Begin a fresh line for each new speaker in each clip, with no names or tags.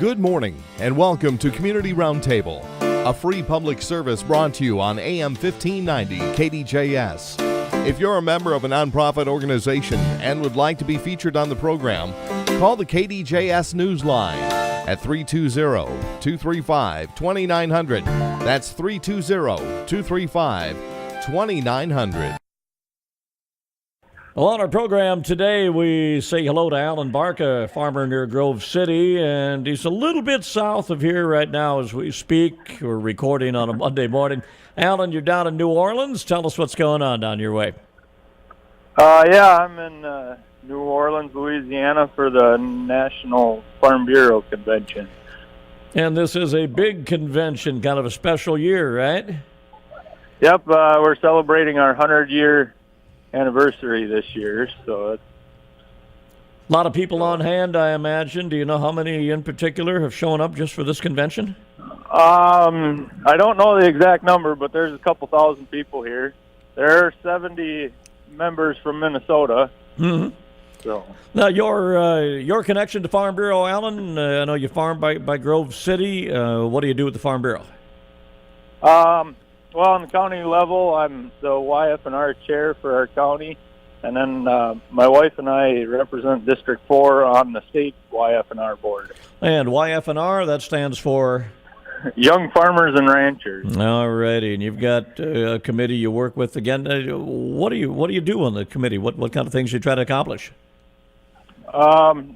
Good morning and welcome to Community Roundtable, a free public service brought to you on AM 1590 KDJS. If you're a member of a nonprofit organization and would like to be featured on the program, call the KDJS Newsline at 320-235-2900. That's 320-235-2900.
Well, on our program today, we say hello to Alan Barka, a farmer near Grove City, and he's a little bit south of here right now as we speak. We're recording on a Monday morning. Alan, you're down in New Orleans. Tell us what's going on down your way.
I'm in New Orleans, Louisiana for the National Farm Bureau Convention.
And this is a big convention, kind of a special year, right?
Yep, we're celebrating our 100-year anniversary this year, so it's
a lot of people on hand, I imagine. Do you know how many in particular have shown up just for this convention?
I don't know the exact number, but there's a couple thousand people here. There are 70 members from Minnesota.
Mm-hmm.
So
now your connection to Farm Bureau, Alan, I know you farm by Grove City. What do you do with the Farm Bureau?
Well, on the county level, I'm the YF&R chair for our county, and then my wife and I represent District 4 on the state YF&R board.
And YF&R, that stands for?
Young Farmers and Ranchers.
All righty, and you've got a committee you work with. Again, what do you do on the committee? What kind of things you try to accomplish?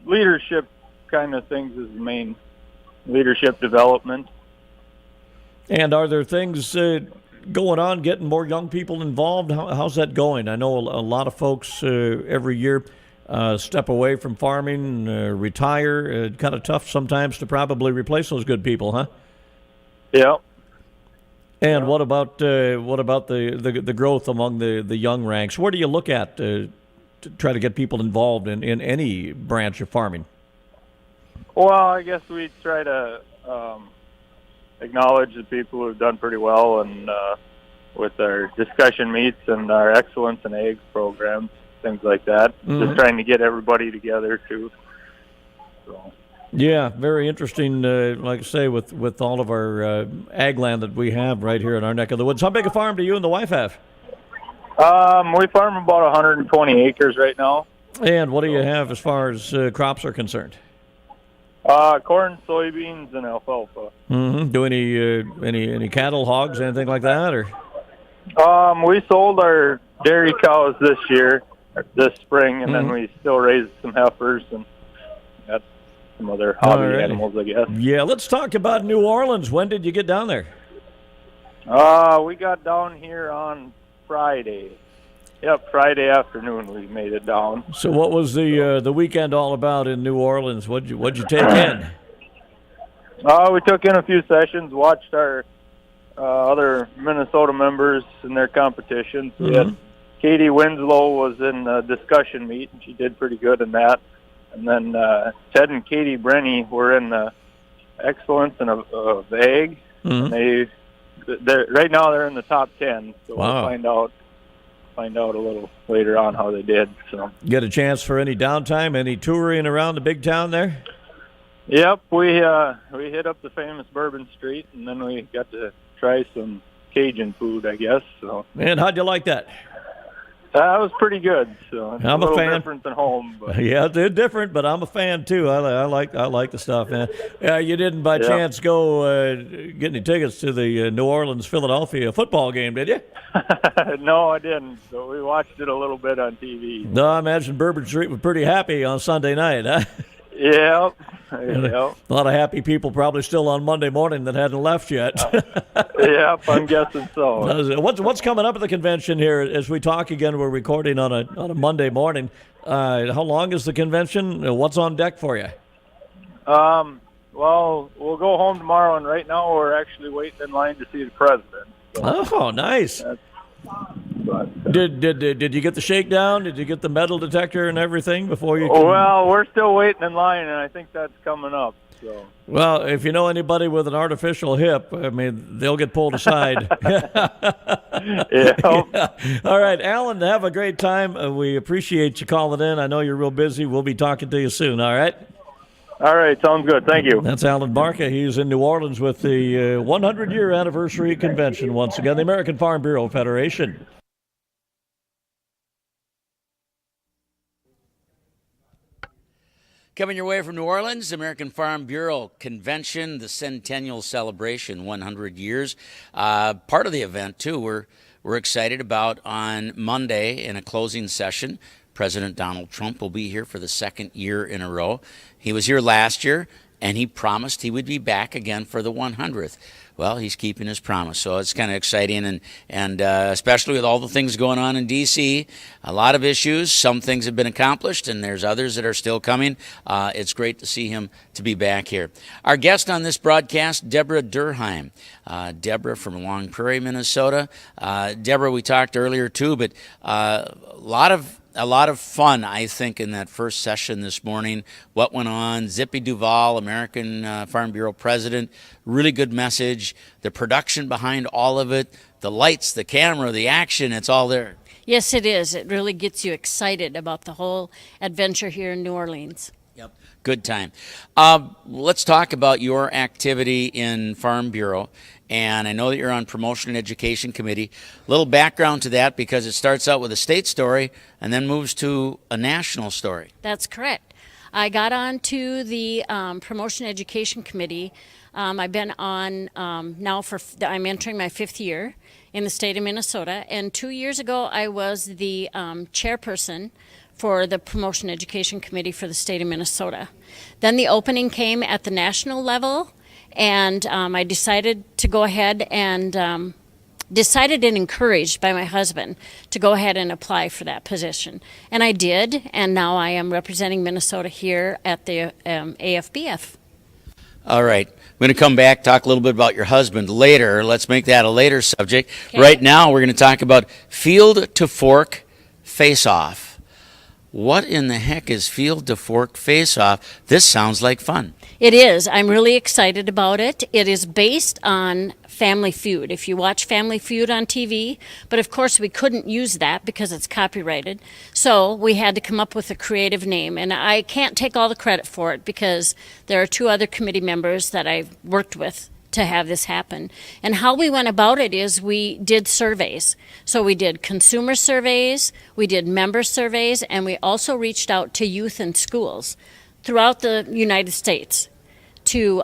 Leadership kind of things is the main leadership development.
And are there things going on, getting more young people involved? How's that going? I know a lot of folks every year step away from farming, retire. Kind of tough sometimes to probably replace those good people, huh?
Yeah.
And what about the growth among the young ranks? Where do you look at to try to get people involved in any branch of farming?
Well, I guess we try to acknowledge the people who have done pretty well, and with our discussion meets and our excellence in ag programs, things like that.
Mm-hmm.
Just trying to get everybody together too. So.
Yeah, very interesting. Like I say, with all of our ag land that we have right here in our neck of the woods. How big a farm do you and the wife have?
We farm about 120 acres right now.
And what do you have as far as crops are concerned?
Corn, soybeans, and alfalfa.
Mm-hmm. Do any cattle, hogs, anything like that, or?
We sold our dairy cows this spring, and then we still raised some heifers and got some other hobby animals, I guess.
Yeah, let's talk about New Orleans. When did you get down there?
We got down here on Friday. Yep, Friday afternoon we made it down.
So what was the weekend all about in New Orleans? What'd you take in?
We took in a few sessions, watched our other Minnesota members in their competitions.
Mm-hmm.
We had Katie Winslow was in a discussion meet, and she did pretty good in that. And then Ted and Katie Brenny were in the excellence of ag. Mm-hmm. They're right now they're in the top 10, so
wow.
We'll find out a little later on how they did. So
get a chance for any downtime, any touring around the big town there?
Yep, we hit up the famous Bourbon Street, and then we got to try some Cajun food, I guess. So.
And how'd you like that?
That was pretty good. So it's
I'm
a little
fan.
Different than home. But.
Yeah, it's different, but I'm a fan too. I like the stuff, man. You didn't by chance go get any tickets to the New Orleans-Philadelphia football game, did you?
No, I didn't. So we watched it a little bit on TV.
No, I imagine Bourbon Street was pretty happy on Sunday night, huh?
Yep.
A lot of happy people probably still on Monday morning that hadn't left yet.
Yep, I'm guessing so.
What's coming up at the convention here as we talk again? We're recording on a Monday morning. How long is the convention? What's on deck for you?
Well, we'll go home tomorrow, and right now we're actually waiting in line to see the president. So
oh, nice. Did you get the shakedown? Did you get the metal detector and everything before you?
Well, we're still waiting in line, and I think that's coming up. So.
Well, if you know anybody with an artificial hip, I mean, they'll get pulled aside.
Yeah.
All right, Alan, have a great time. We appreciate you calling in. I know you're real busy. We'll be talking to you soon, all right?
All right, sounds good. Thank you.
That's Alan Barka. He's in New Orleans with the 100-year anniversary convention once again, the American Farm Bureau Federation.
Coming your way from New Orleans, American Farm Bureau Convention, the Centennial Celebration, 100 years. Part of the event, too, we're excited about on Monday in a closing session. President Donald Trump will be here for the second year in a row. He was here last year, and he promised he would be back again for the 100th. Well, he's keeping his promise, so it's kind of exciting, and especially with all the things going on in D.C., a lot of issues. Some things have been accomplished, and there's others that are still coming. It's great to see him to be back here. Our guest on this broadcast, Deborah Durheim. Deborah from Long Praire, Minnesota. Deborah, we talked earlier too, but a lot of fun, I think, in that first session this morning. What went on? Zippy Duval, American Farm Bureau president, really good message. The production behind all of it, the lights, the camera, the action, it's all there.
Yes, it is. It really gets you excited about the whole adventure here in New Orleans.
Yep, good time. Let's talk about your activity in Farm Bureau. And I know that you're on Promotion and Education Committee. A little background to that, because it starts out with a state story and then moves to a national story.
That's correct. I got on to the Promotion and Education Committee. I've been on now I'm entering my 5th year in the state of Minnesota. And 2 years ago, I was the chairperson for the Promotion and Education Committee for the state of Minnesota. Then the opening came at the national level. And I decided to go ahead and decided and encouraged by my husband to go ahead and apply for that position. And I did, and now I am representing Minnesota here at the AFBF.
All right. We're going to come back, talk a little bit about your husband later. Let's make that a later subject.
Okay.
Right now, we're going to talk about field to fork face-off. What in the heck is field to fork face-off? This sounds like fun.
It is. I'm really excited about it. It is based on Family Feud. If you watch Family Feud on TV, but of course we couldn't use that because it's copyrighted. So we had to come up with a creative name, and I can't take all the credit for it because there are 2 other committee members that I've worked with to have this happen. And how we went about it is we did surveys. So we did consumer surveys, we did member surveys, and we also reached out to youth in schools throughout the United States to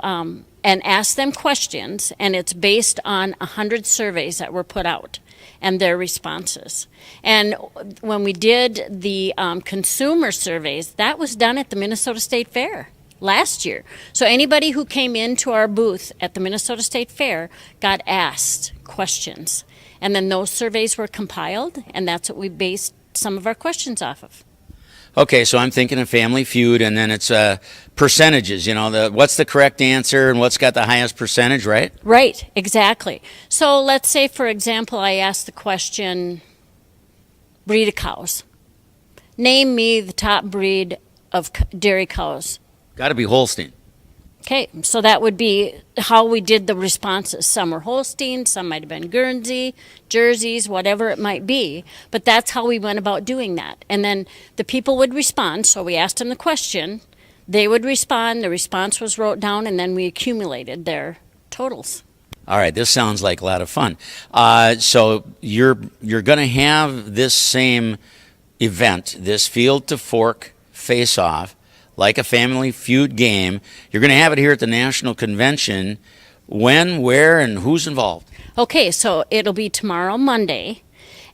and ask them questions, and it's based on 100 surveys that were put out and their responses. And when we did the consumer surveys, that was done at the Minnesota State Fair last year. So anybody who came into our booth at the Minnesota State Fair got asked questions. And then those surveys were compiled, and that's what we based some of our questions off of.
Okay, so I'm thinking of Family Feud, and then it's percentages, what's the correct answer and what's got the highest percentage, right?
Right, exactly. So let's say, for example, I asked the question, breed of cows. Name me the top breed of dairy cows.
Got to be Holstein.
Okay, so that would be how we did the responses. Some were Holstein, some might have been Guernsey, Jerseys, whatever it might be. But that's how we went about doing that. And then the people would respond. So we asked them the question. They would respond. The response was wrote down, and then we accumulated their totals.
All right, this sounds like a lot of fun. So you're going to have this same event, this field to fork face-off, like a Family Feud game. You're going to have it here at the National Convention. When, where, and who's involved?
Okay, so it'll be tomorrow, Monday,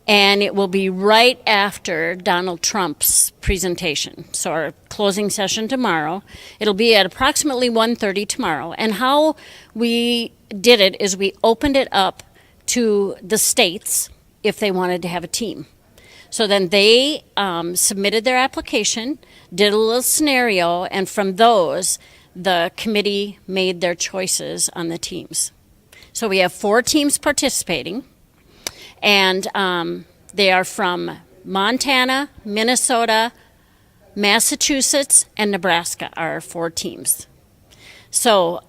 and it will be right after Donald Trump's presentation. So our closing session tomorrow. It'll be at approximately 1:30 tomorrow. And how we did it is we opened it up to the states if they wanted to have a team. So then they submitted their application, did a little scenario, and from those, the committee made their choices on the teams. So we have 4 teams participating, and they are from Montana, Minnesota, Massachusetts, and Nebraska are our 4 teams. So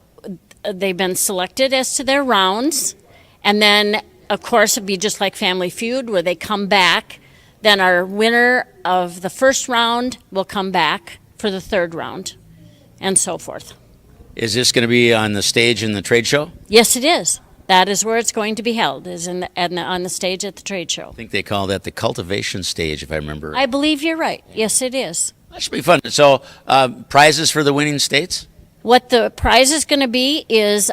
they've been selected as to their rounds, and then, of course, it'd be just like Family Feud where they come back. Then our winner of the first round will come back for the 3rd round. and so forth.
Is this going to be on the stage in the trade show?
Yes, it is. That is where it's going to be held, is on the stage at the trade show.
I think they call that the cultivation stage, if I remember right.
I believe you're right. Yes, it is.
That should be fun. So, prizes for the winning states?
What the prize is going to be is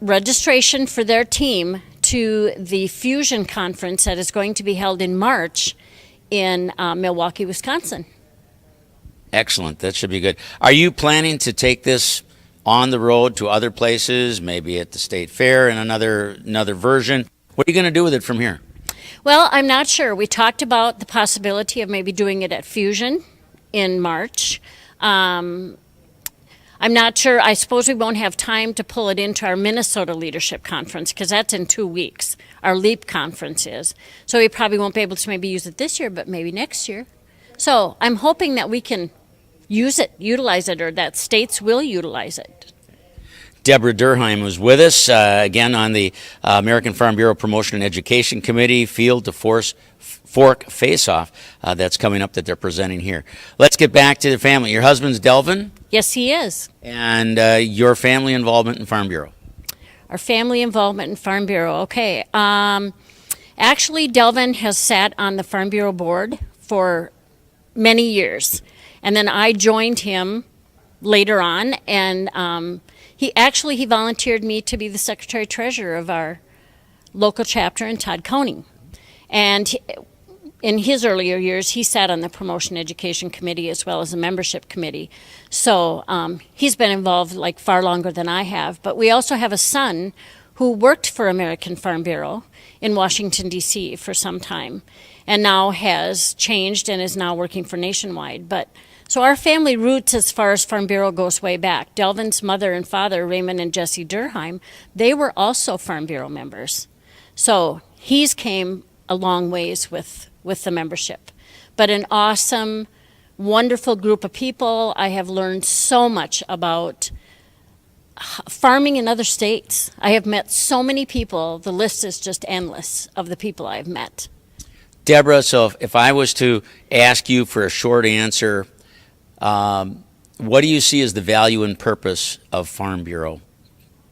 registration for their team to the Fusion Conference that is going to be held in March in Milwaukee, Wisconsin.
Excellent. That should be good. Are you planning to take this on the road to other places, maybe at the state fair in another version? What are you going to do with it from here?
Well, I'm not sure. We talked about the possibility of maybe doing it at Fusion in March. I'm not sure. I suppose we won't have time to pull it into our Minnesota Leadership Conference because that's in 2 weeks. Our LEAP conference is. So we probably won't be able to maybe use it this year, but maybe next year. So I'm hoping that we can utilize it, or that states will utilize it.
Deborah Durheim was with us, again, on the American Farm Bureau Promotion and Education Committee Field to Fork Face-Off that's coming up that they're presenting here. Let's get back to the family. Your husband's Delvin?
Yes, he is.
And your family involvement in Farm Bureau?
Our family involvement in Farm Bureau. Okay. Actually, Delvin has sat on the Farm Bureau board for many years. And then I joined him later on, and he volunteered me to be the secretary-treasurer of our local chapter in Todd County. And in his earlier years, he sat on the Promotion Education Committee as well as the membership committee. So he's been involved like far longer than I have. But we also have a son who worked for American Farm Bureau in Washington, D.C. for some time, and now has changed and is now working for Nationwide. So our family roots as far as Farm Bureau goes way back. Delvin's mother and father, Raymond and Jesse Durheim, they were also Farm Bureau members. So he's came a long ways with the membership. But an awesome, wonderful group of people. I have learned so much about farming in other states. I have met so many people. The list is just endless of the people I've met.
Deborah, so if I was to ask you for a short answer, what do you see as the value and purpose of Farm Bureau?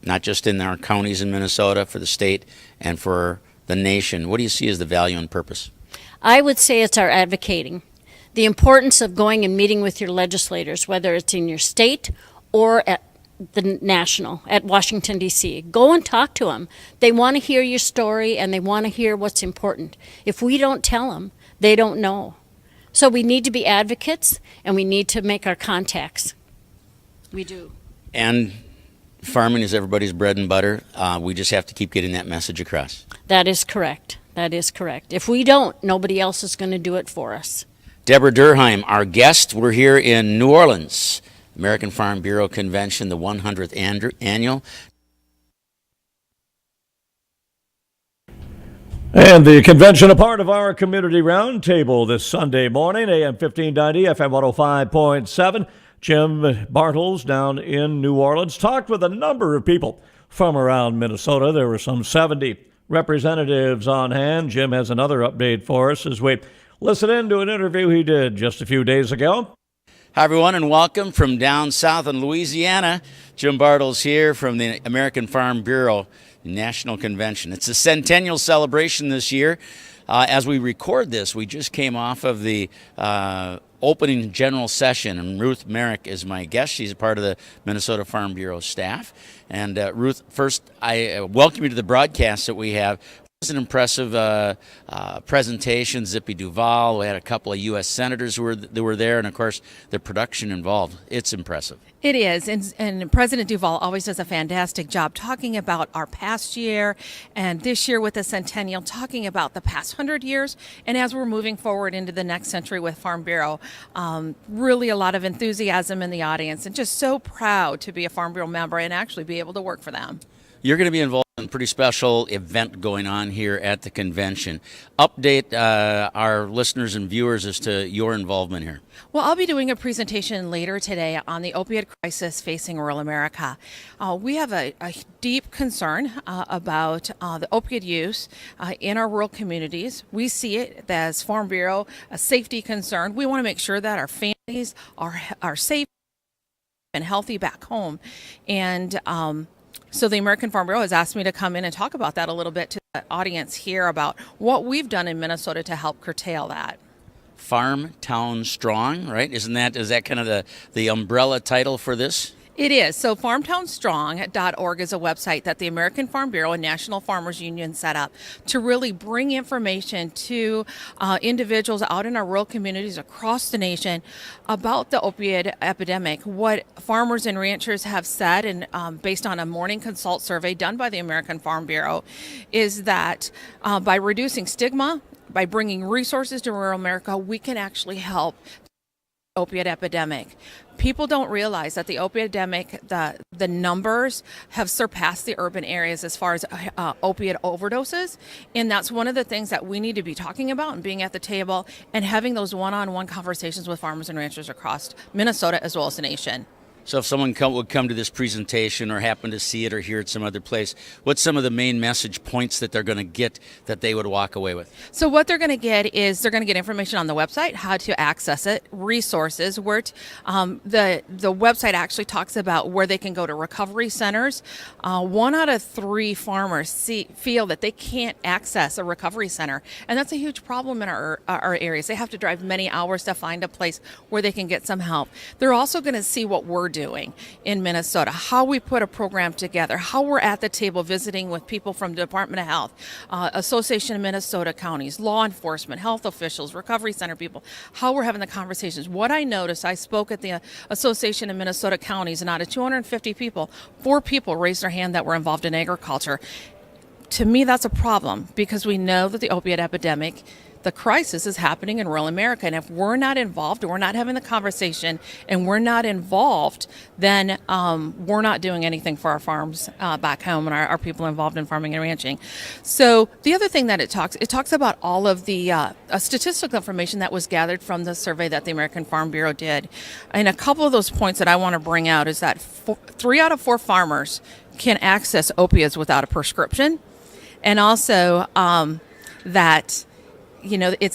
Not just in our counties in Minnesota, for the state, and for the nation. What do you see as the value and purpose?
I would say it's our advocating. The importance of going and meeting with your legislators, whether it's in your state or at the national, at Washington, D.C. Go and talk to them. They want to hear your story, and they want to hear what's important. If we don't tell them, they don't know. So we need to be advocates, and we need to make our contacts. We do.
And farming is everybody's bread and butter. We just have to keep getting that message across.
That is correct. That is correct. If we don't, nobody else is going to do it for us.
Deborah Durheim, our guest. We're here in New Orleans, American Farm Bureau Convention, the 100th annual.
And the convention, a part of our community roundtable this Sunday morning, AM 1590, FM 105.7. Jim Bartles down in New Orleans talked with a number of people from around Minnesota. There were some 70 representatives on hand. Jim has another update for us as we listen in to an interview he did just a few days ago.
Hi, everyone, and welcome from down south in Louisiana. Jim Bartles here from the American Farm Bureau National Convention. It's a centennial celebration this year. As we record this, we just came off of the opening general session, and Ruth Meirick is my guest. She's a part of the Minnesota Farm Bureau staff. And Ruth, first, I welcome you to the broadcast that we have. It was an impressive presentation. Zippy Duval, we had a couple of U.S. senators who were there, and of course, the production involved. It's impressive.
It is, and President Duval always does a fantastic job talking about our past year, and this year with the centennial, talking about the past 100 years, and as we're moving forward into the next century with Farm Bureau. Really a lot of enthusiasm in the audience, and just so proud to be a Farm Bureau member and actually be able to work for them.
You're going to be involved in a pretty special event going on here at the convention. Update our listeners and viewers as to your involvement here.
Well, I'll be doing a presentation later today on the opioid crisis facing rural America. We have a deep concern about the opioid use in our rural communities. We see it as Farm Bureau, a safety concern. We want to make sure that our families are safe. and healthy back home. And so the American Farm Bureau has asked me to come in and talk about that a little bit to the audience here about what we've done in Minnesota to help curtail that.
Farm Town Strong, right? Is that kind of the umbrella title for this?
It is. So farmtownstrong.org is a website that the American Farm Bureau and National Farmers Union set up to really bring information to individuals out in our rural communities across the nation about the opioid epidemic. What farmers and ranchers have said, and based on a Morning Consult survey done by the American Farm Bureau, is that by reducing stigma, by bringing resources to rural America, we can actually help opiate epidemic. People don't realize that the opiate epidemic, the numbers have surpassed the urban areas as far as opiate overdoses. And that's one of the things that we need to be talking about and being at the table and having those one-on-one conversations with farmers and ranchers across Minnesota as well as the nation.
So if someone would come to this presentation or happen to see it or hear it some other place, what's some of the main message points that they're going to get that they would walk away with?
So what they're going to get is they're going to get information on the website, how to access it, resources, where the website actually talks about where they can go to recovery centers. 1 out of 3 farmers feel that they can't access a recovery center, and that's a huge problem in our areas. They have to drive many hours to find a place where they can get some help. They're also going to see what we're doing in Minnesota, how we put a program together, how we're at the table visiting with people from the Department of Health, Association of Minnesota Counties, law enforcement, health officials, recovery center people, how we're having the conversations. What I noticed, I spoke at the Association of Minnesota Counties, and out of 250 people, 4 people raised their hand that were involved in agriculture. To me, that's a problem because we know that the opiate epidemic, the crisis is happening in rural America. And if we're not involved, or we're not having the conversation, and we're not involved, then we're not doing anything for our farms back home and our people involved in farming and ranching. So the other thing that it talks about all of the statistical information that was gathered from the survey that the American Farm Bureau did. And a couple of those points that I want to bring out is that 3 out of 4 farmers can access opiates without a prescription. And also that, you know, I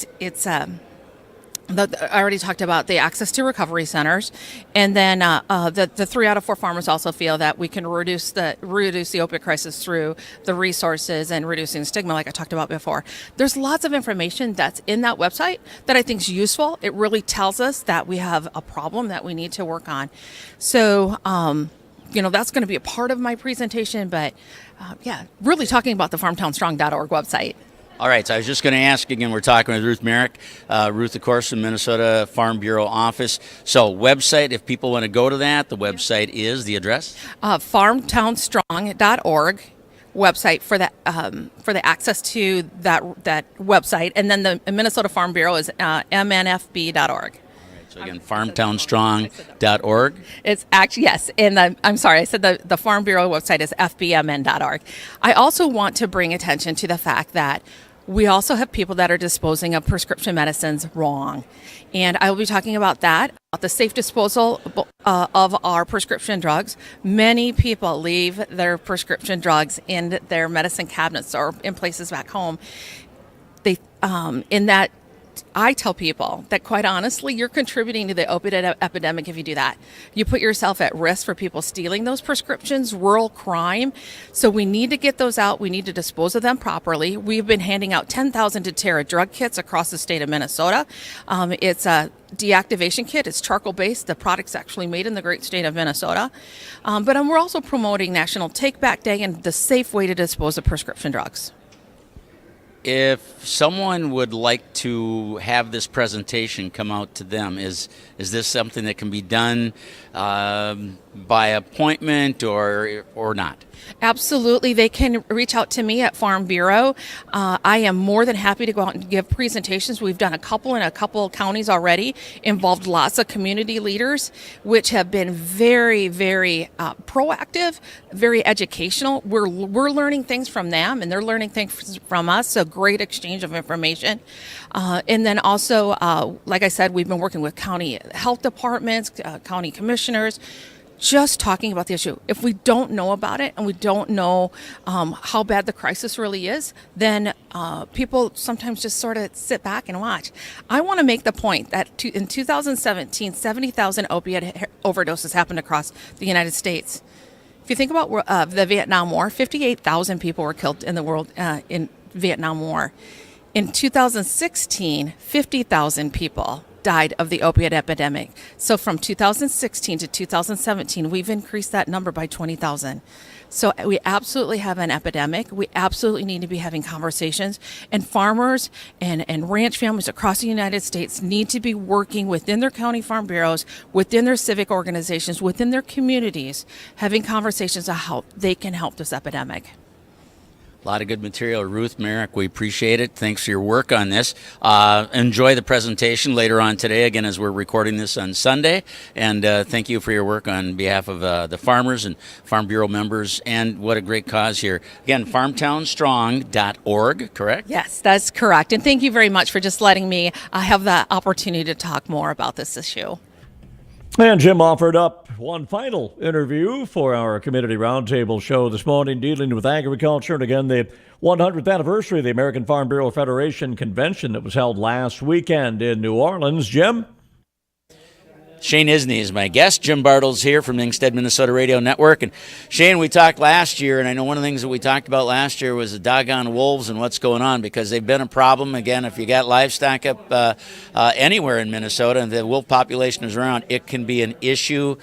already talked about the access to recovery centers, and then the 3 out of 4 farmers also feel that we can reduce the opioid crisis through the resources and reducing stigma, like I talked about before. There's lots of information that's in that website that I think is useful. It really tells us that we have a problem that we need to work on. So, that's going to be a part of my presentation, but really talking about the farmtownstrong.org website.
All right, so I was just going to ask again, we're talking with Ruth Meirick. Ruth, of course, from Minnesota Farm Bureau office. So website, if people want to go to that, the website is, the address?
Farmtownstrong.org website for the access to that website. And then the Minnesota Farm Bureau is mnfb.org.
So again, farmtownstrong.org.
It's actually, yes. And I'm sorry, I said the Farm Bureau website is fbmn.org. I also want to bring attention to the fact that we also have people that are disposing of prescription medicines wrong. And I will be talking about that, about the safe disposal of our prescription drugs. Many people leave their prescription drugs in their medicine cabinets or in places back home. I tell people that, quite honestly, you're contributing to the opioid epidemic if you do that. You put yourself at risk for people stealing those prescriptions, rural crime. So we need to get those out. We need to dispose of them properly. We've been handing out 10,000 doTERRA drug kits across the state of Minnesota. It's a deactivation kit. It's charcoal-based. The product's actually made in the great state of Minnesota. But we're also promoting National Take Back Day and the safe way to dispose of prescription drugs.
If someone would like to have this presentation come out to them, is this something that can be done by appointment or not?
Absolutely. They can reach out to me at Farm Bureau. I am more than happy to go out and give presentations. We've done a couple in a couple counties already, involved lots of community leaders, which have been very, very proactive, very educational. We're learning things from them, and they're learning things from us, so great exchange of information. And then also, like I said, we've been working with county health departments, county commissioners, just talking about the issue. If we don't know about it and we don't know how bad the crisis really is, then people sometimes just sort of sit back and watch. I want to make the point that in 2017, 70,000 opiate overdoses happened across the United States. If you think about the Vietnam War, 58,000 people were killed in the world in Vietnam War. In 2016, 50,000 people died of the opiate epidemic. So from 2016 to 2017, we've increased that number by 20,000. So we absolutely have an epidemic. We absolutely need to be having conversations. And farmers and ranch families across the United States need to be working within their county farm bureaus, within their civic organizations, within their communities, having conversations on how they can help this epidemic.
A lot of good material. Ruth, Meirick, we appreciate it. Thanks for your work on this. Enjoy the presentation later on today, again, as we're recording this on Sunday. And thank you for your work on behalf of the farmers and Farm Bureau members. And what a great cause here. Again, farmtownstrong.org, correct?
Yes, that's correct. And thank you very much for just letting me have the opportunity to talk more about this issue.
And Jim offered up one final interview for our Community Roundtable show this morning, dealing with agriculture. And again, the 100th anniversary of the American Farm Bureau Federation convention that was held last weekend in New Orleans. Jim?
Shayne Isabel is my guest. Jim Bartles here from the Ingstead, Minnesota Radio Network. And Shayne, we talked last year, and I know one of the things that we talked about last year was the doggone wolves and what's going on, because they've been a problem. Again, if you got livestock up anywhere in Minnesota and the wolf population is around, it can be an issue.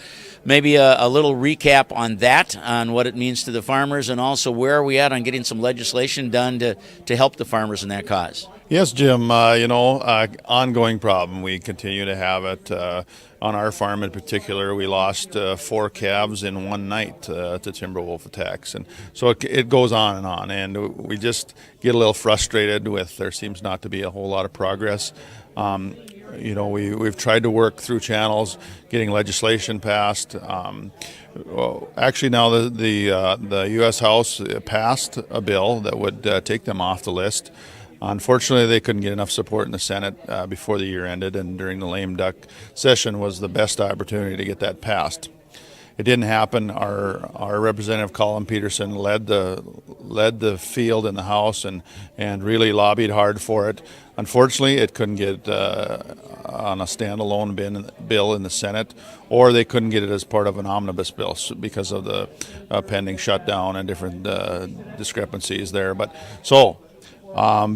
Maybe a little recap on that, on what it means to the farmers, and also where are we at on getting some legislation done to help the farmers in that cause?
Yes, Jim, ongoing problem. We continue to have it. On our farm in particular, we lost 4 calves in one night to timber wolf attacks. And so it goes on, and we just get a little frustrated with there seems not to be a whole lot of progress. We've tried to work through channels, getting legislation passed. Actually, now the U.S. House passed a bill that would take them off the list. Unfortunately, they couldn't get enough support in the Senate before the year ended, and during the lame duck session was the best opportunity to get that passed. It didn't happen. Our Representative Colin Peterson led the field in the House and really lobbied hard for it. Unfortunately, it couldn't get on a standalone bill in the Senate, or they couldn't get it as part of an omnibus bill because of the pending shutdown and different discrepancies there.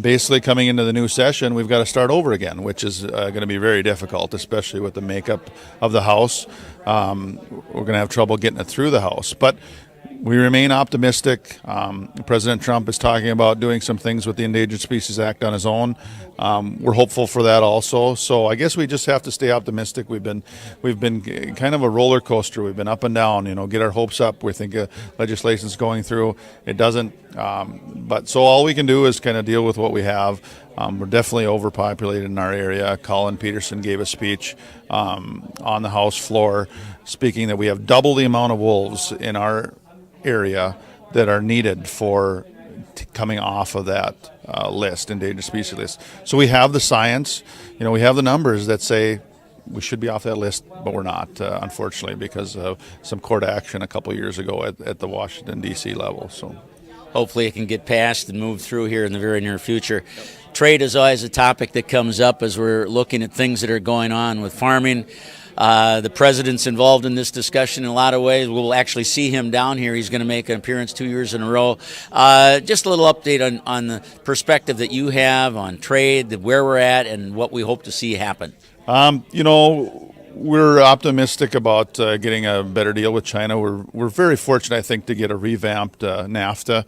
Basically, coming into the new session, we've got to start over again, which is going to be very difficult, especially with the makeup of the House. We're going to have trouble getting it through the House. But we remain optimistic. President Trump is talking about doing some things with the Endangered Species Act on his own. We're hopeful for that also. So I guess we just have to stay optimistic. We've been kind of a roller coaster. We've been up and down. Get our hopes up. We think legislation's going through. It doesn't. But so all we can do is kind of deal with what we have. We're definitely overpopulated in our area. Colin Peterson gave a speech on the House floor, speaking that we have double the amount of wolves in our area that are needed for coming off of that list, endangered species list. So we have the science, we have the numbers that say we should be off that list, but we're not, unfortunately, because of some court action a couple years ago at the Washington, D.C. level. So
hopefully it can get passed and move through here in the very near future. Trade is always a topic that comes up as we're looking at things that are going on with farming. The president's involved in this discussion in a lot of ways. We'll actually see him down here. He's going to make an appearance 2 years in a row. Just a little update on the perspective that you have on trade, where we're at, and what we hope to see happen.
We're optimistic about getting a better deal with China. We're very fortunate, I think, to get a revamped NAFTA.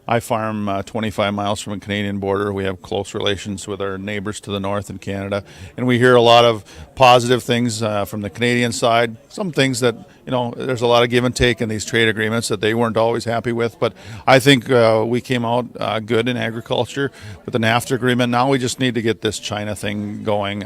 I farm 25 miles from a Canadian border. We have close relations with our neighbors to the north in Canada, and we hear a lot of positive things from the Canadian side. Some things that, there's a lot of give and take in these trade agreements that they weren't always happy with, but I think we came out good in agriculture with the NAFTA agreement. Now we just need to get this China thing going.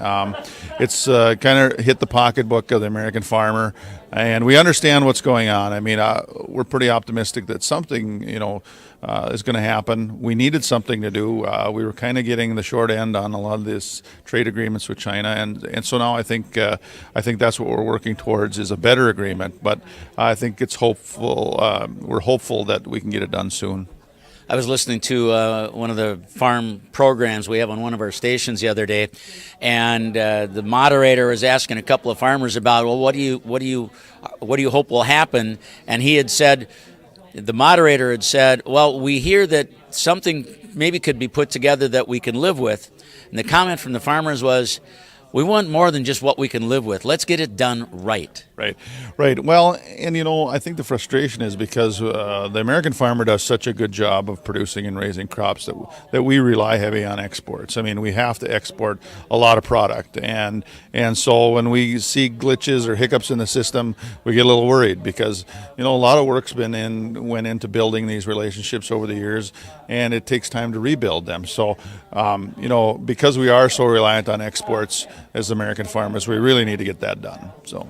It's kind to hit the pocketbook of the American farmer, and we understand what's going on. I mean, we're pretty optimistic that something, is going to happen. We needed something to do. We were kind of getting the short end on a lot of these trade agreements with China, and so now I think that's what we're working towards is a better agreement. But I think it's hopeful. We're hopeful that we can get it done soon.
I was listening to one of the farm programs we have on one of our stations the other day, and the moderator was asking a couple of farmers about, well, what do you hope will happen? And the moderator had said, well, we hear that something maybe could be put together that we can live with. And the comment from the farmers was, we want more than just what we can live with. Let's get it done right.
Right. Well, and I think the frustration is because the American farmer does such a good job of producing and raising crops that we rely heavy on exports. I mean, we have to export a lot of product, and so when we see glitches or hiccups in the system, we get a little worried because a lot of work's went into building these relationships over the years, and it takes time to rebuild them. So, because we are so reliant on exports as American farmers, we really need to get that done. So.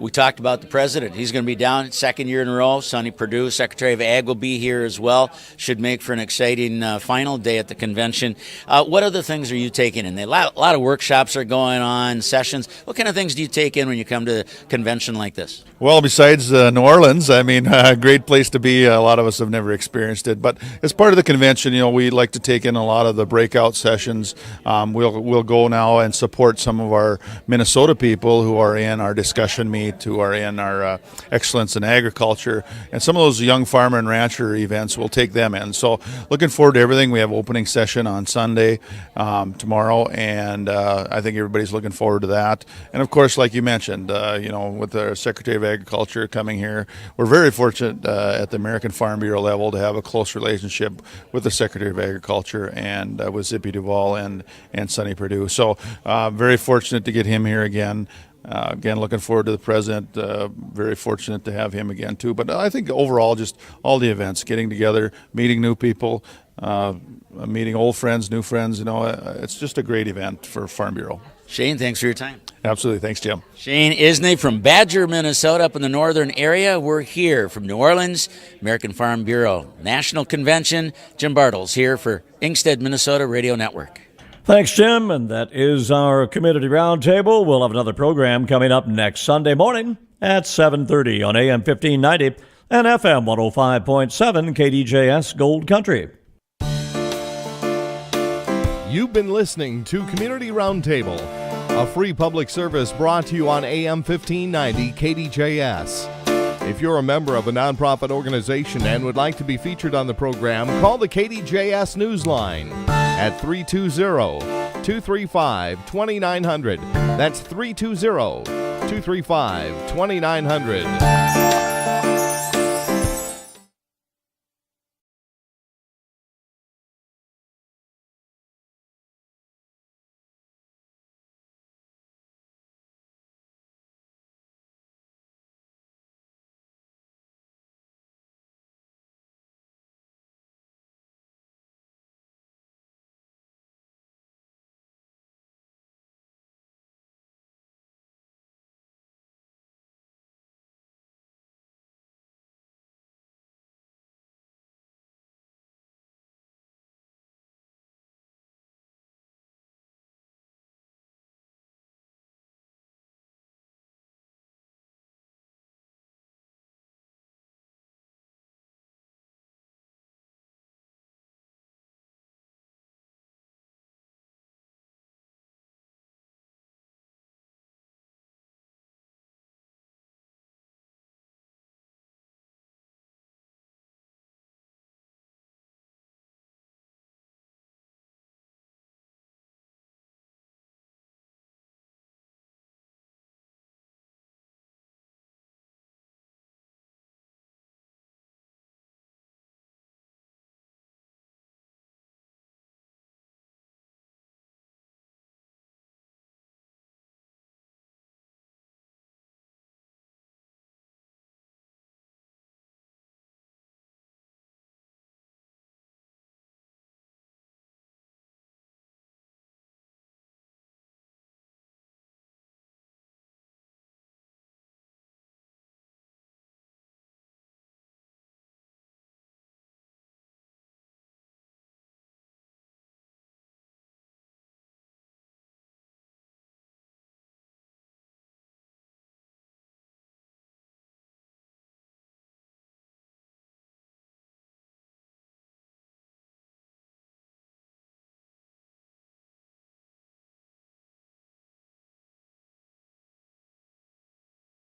We talked about the president. He's going to be down second year in a row. Sonny Perdue, Secretary of Ag, will be here as well. Should make for an exciting final day at the convention. What other things are you taking in? A lot of workshops are going on, sessions. What kind of things do you take in when you come to a convention like this? Well,
besides New Orleans, I mean, a great place to be. A lot of us have never experienced it. But as part of the convention, we like to take in a lot of the breakout sessions. We'll go now and support some of our Minnesota people who are in our discussion meet, who are in our Excellence in Agriculture, and some of those young farmer and rancher events, we'll take them in. So looking forward to everything. We have opening session on Sunday, tomorrow, and I think everybody's looking forward to that. And of course, like you mentioned, with the Secretary of Agriculture coming here, we're very fortunate at the American Farm Bureau level to have a close relationship with the Secretary of Agriculture and with Zippy Duval and Sonny Perdue. So very fortunate to get him here again. Again, looking forward to the president. Very fortunate to have him again, too. But I think overall, just all the events, getting together, meeting new people, meeting old friends, new friends, it's just a great event for Farm Bureau.
Shayne, thanks for your time.
Absolutely. Thanks, Jim.
Shayne Isabel from Badger, Minnesota, up in the northern area. We're here from New Orleans, American Farm Bureau National Convention. Jim Bartles here for Inkstead, Minnesota Radio Network.
Thanks, Jim, and that is our Community Roundtable. We'll have another program coming up next Sunday morning at 7:30 on AM 1590 and FM 105.7 KDJS Gold Country.
You've been listening to Community Roundtable, a free public service brought to you on AM 1590 KDJS. If you're a member of a nonprofit organization and would like to be featured on the program, call the KDJS Newsline at 320-235-2900. That's 320-235-2900.